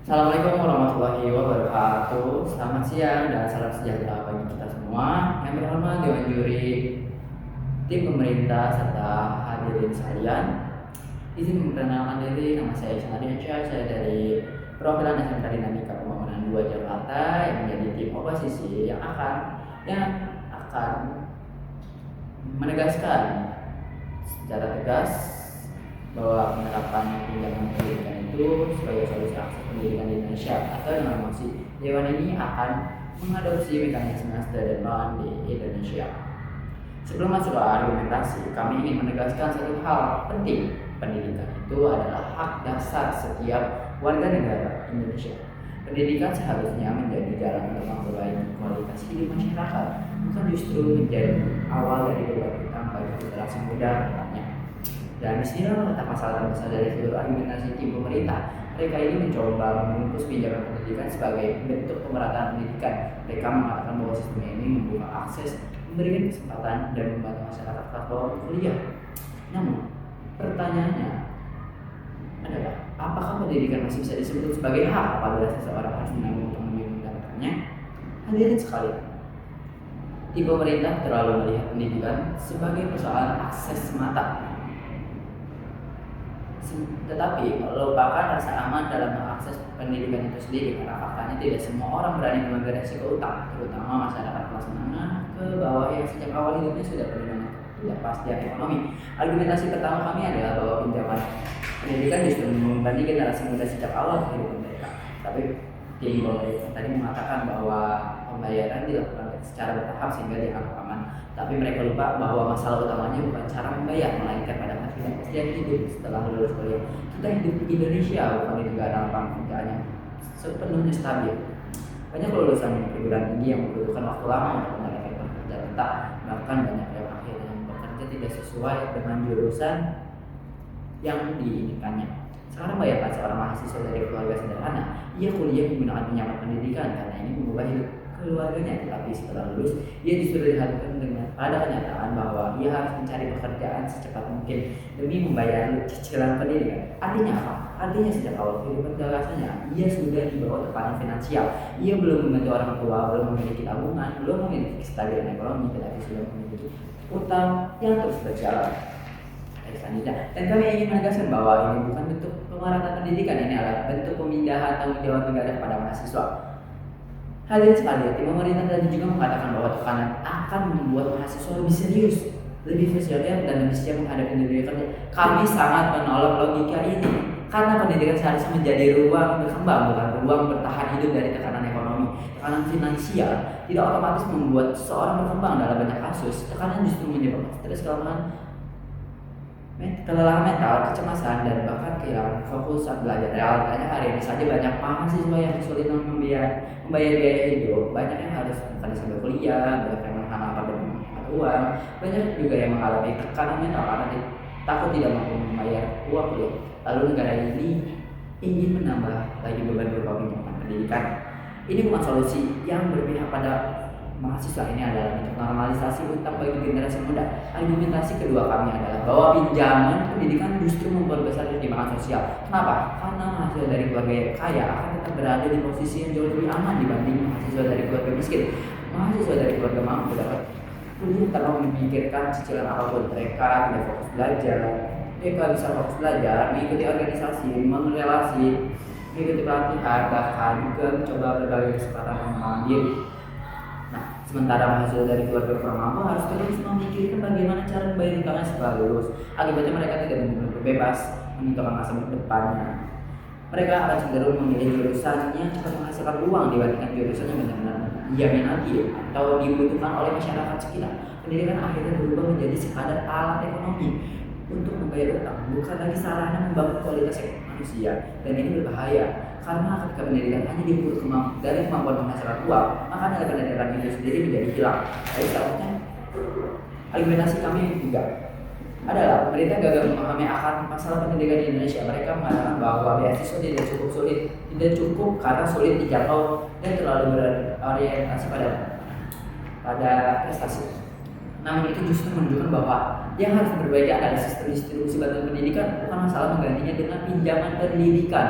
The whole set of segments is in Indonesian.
Assalamualaikum warahmatullahi wabarakatuh. Selamat siang dan salam sejahtera bagi kita semua. Yang berhormat Dewan Juri, tim pemerintah serta hadirin sekalian. Izin memperkenalkan diri, nama saya Ihsan Ardiansyah. Saya dari perwakilan SMK Dinamika Pembangunan 2 Jakarta yang menjadi tim oposisi yang akan menegaskan secara tegas bahwa penerapan pinjaman pendidikan itu sebagai solusi akses pendidikan di Indonesia, atau dengan maksud Dewan ini akan mengadopsi mekanisme study loan di Indonesia. Sebelum masuk ke argumentasi, kami ingin menegaskan satu hal penting. Pendidikan itu adalah hak dasar setiap warga negara Indonesia. Pendidikan seharusnya menjadi jalan untuk memperbaiki kualitas hidup masyarakat, bukan justru menjadi awal dari beban utang bagi generasi muda nantinya. Dan disinilah letak masalah terbesar dari seluruh argumentasi tim pemerintah. Mereka ini mencoba membungkus pinjaman pendidikan sebagai bentuk pemerataan pendidikan. Mereka mengatakan bahwa sistem ini membuka akses, memberikan kesempatan, dan membantu masyarakat kelas bawah kuliah. Namun, pertanyaannya adalah, apakah pendidikan masih bisa disebut sebagai hak apabila seseorang harus menanggung untuk mendapatkannya? Hadirin sekalian, tim pemerintah terlalu melihat pendidikan sebagai persoalan akses semata, tetapi melupakan rasa aman dalam mengakses pendidikan itu sendiri, karena faktanya tidak semua orang berani mengambil resiko utang, terutama masyarakat kelas menengah ke bawah yang sejak awal hidupnya sudah penuh dengan ketidakpastian ekonomi. Argumentasi pertama kami adalah bahwa pinjaman pendidikan justru membebani generasi muda sejak awal kehidupan mereka. Tapi tim pemerintah tadi mengatakan bahwa pembayaran dilakukan secara bertahap sehingga dianggap aman. Tapi mereka lupa bahwa masalah utamanya bukan cara membayar, melainkan pada ketidakpastian hidup setelah lulus kuliah. Kita hidup di Indonesia, bukan di negara lapangan pekerjaan yang sepenuhnya stabil. Banyak lulusan perguruan tinggi yang membutuhkan waktu lama untuk mendapatkan pekerja tetap, bahkan banyak yang akhirnya bekerja tidak sesuai dengan jurusan yang diinginkannya. Sekarang bayangkan seorang mahasiswa dari keluarga sederhana, ia kuliah menggunakan pinjaman pendidikan karena ini mengubah hidup keluarganya, tetapi setelah lulus ia justru dihadapkan dengan pada kenyataan bahwa ia harus mencari pekerjaan secepat mungkin demi membayar cicilan pendidikan. Artinya apa? Artinya sejak awal kehidupan gagasannya ia sudah dibawa tekanan finansial. Ia belum membantu orang tua, belum memiliki tabungan, belum memiliki kestabilan ekonomi, tetapi sudah memiliki utang yang terus berjalan. Dan kami ingin menegaskan bahwa ini bukan bentuk pemerataan pendidikan, ini adalah bentuk pemindahan tanggung jawab negara kepada mahasiswa. Hadirin sekalian, tim pemerintah tadi juga mengatakan bahwa tekanan akan membuat mahasiswa lebih serius, lebih visioner, dan lebih siap menghadapi dunia kerja. Kami sangat menolak logika ini, karena pendidikan seharusnya menjadi ruang berkembang, bukan ruang bertahan hidup dari tekanan ekonomi. Tekanan finansial tidak otomatis membuat seseorang berkembang. Dalam banyak kasus, tekanan justru menyebabkan stres, kelelahan mental, kecemasan, dan bahkan kehilangan fokus saat belajar. Realitanya hari ini saja banyak mahasiswa yang kesulitan membayar biaya hidup. Banyak yang harus bukan sambil kuliah, banyak yang menahan lapar dan menghemat uang, banyak juga yang mengalami tekanan mental karena takut tidak mampu membayar uang kuliah. Lalu negara ini ingin menambah lagi beban berupa pinjaman pendidikan. Ini bukan solusi yang berpihak pada mahasiswa, ini adalah bentuk normalisasi utang bagi generasi muda. Argumentasi kedua kami adalah bahwa pinjaman pendidikan justru memperbesar ketimpangan sosial. Kenapa? Karena mahasiswa dari keluarga yang kaya akan tetap berada di posisi yang jauh lebih aman dibanding mahasiswa dari keluarga miskin. Mahasiswa dari keluarga mampu dapat kuliah tanpa memikirkan cicilan apapun. Mereka tidak fokus belajar, mereka bisa fokus belajar, mengikuti organisasi, mengrelasi, mengikuti pelatihan, bahkan juga mencoba berbagai kesempatan pengembangan diri. Sementara mahasiswa dari keluarga kurang mampu harus terus memikirkan bagaimana cara membayar utangnya setelah lulus. Akibatnya mereka tidak benar-benar bebas menentukan masa depannya. Mereka akan cenderung memilih jurusan yang cepat menghasilkan uang dibandingkan jurusan yang benar-benar diminati atau dibutuhkan oleh masyarakat sekitar. Pendidikan akhirnya berubah menjadi sekadar alat ekonomi untuk membayar utang, bukan lagi sarana membangun kualitas manusia. Dan ini berbahaya, karena ketika pendidikan hanya diukur dari kemampuan menghasilkan uang, maka nilai pendidikan itu sendiri menjadi hilang. Jadi selanjutnya, argumentasi kami yang ketiga adalah pemerintah gagal memahami akan masalah pendidikan di Indonesia. Mereka mengatakan bahwa beasiswa tidak cukup karena sulit dijangkau dan terlalu berorientasi pada prestasi. Namun itu justru menunjukkan bahwa yang harus diperbaiki adalah sistem distribusi bantuan pendidikan, bukan masalah menggantinya dengan pinjaman pendidikan.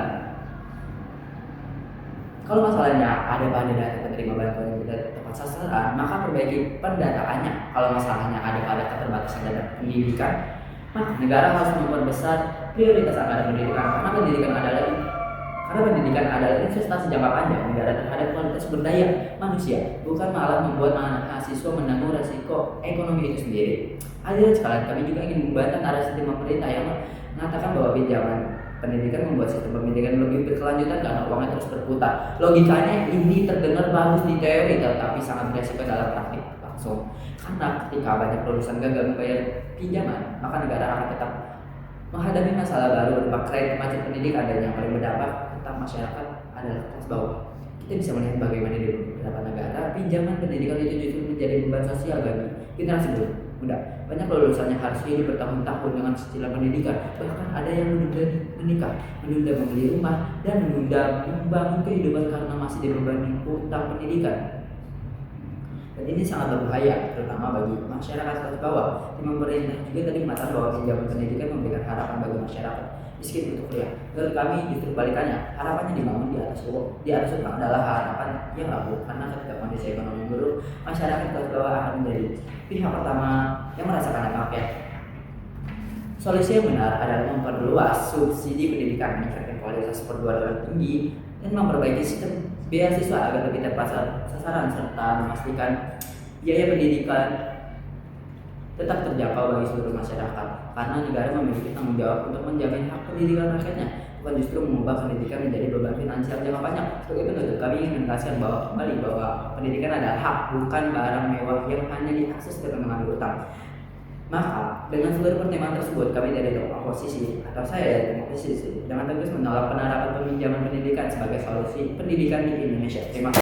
Kalau masalahnya ada pada data penerima bantuan yang tidak tepat sasaran, maka perbaiki pendataannya. Kalau masalahnya ada pada keterbatasan data pendidikan, maka negara harus memperbesar prioritas anggaran pendidikan karena pendidikan adalah investasi jangka panjang negara terhadap kualitas sumber daya manusia, bukan malah membuat mahasiswa menanggung resiko ekonomi itu sendiri. Hadirin sekalian, kami juga ingin membantah narasi pemerintah yang mengatakan bahwa pinjaman pendidikan membuat sistem pendidikan lebih berkelanjutan karena uangnya terus berputar. Logikanya ini terdengar bagus di teori, tetapi sangat beresiko dalam praktik langsung. Karena ketika banyak lulusan gagal membayar pinjaman, maka negara akan tetap menghadapi masalah baru berupa kredit macet pendidikan, dan yang paling berdampak tentang masyarakat adalah kelas bawah. Kita bisa melihat bagaimana di beberapa negara pinjaman pendidikan itu justru menjadi beban sosial bagi generasi muda. Banyak lulusannya harus hidup bertahun-tahun dengan cicilan pendidikan, bahkan ada yang menunda menikah, menunda membeli rumah, dan menunda membangun kehidupan karena masih dibebani utang pendidikan. Dan ini sangat berbahaya, terutama bagi masyarakat kelas bawah. Tim pemerintah juga tadi mengatakan bahwa pinjaman pendidikan memberikan harapan bagi masyarakat miskin untuk kuliah. Menurut kami justru kebalikannya, harapannya dibangun di atas utang adalah harapan yang rapuh, karena ketika kondisi ekonomi buruk, masyarakat kelas bawah akan menjadi pihak pertama yang merasakan dampaknya. Solusi yang benar adalah memperluas subsidi pendidikan, meningkatkan kualitas perguruan tinggi, dan memperbaiki sistem beasiswa agar lebih tepat sasaran, serta memastikan biaya pendidikan tetap terjangkau bagi seluruh masyarakat. Karena negara memiliki tanggung jawab untuk menjamin hak pendidikan rakyatnya, bukan justru mengubah pendidikan menjadi beban finansial jangka panjang. Sebagai penutup, kami ingin menegaskan bahwa pendidikan adalah hak, bukan barang mewah yang hanya diakses dengan mengambil utang. Maka dengan seluruh pertimbangan tersebut, kami dari oposisi atau saya dari oposisi dengan tegas menolak penerapan peminjaman pendidikan sebagai solusi pendidikan di Indonesia. Terima kasih.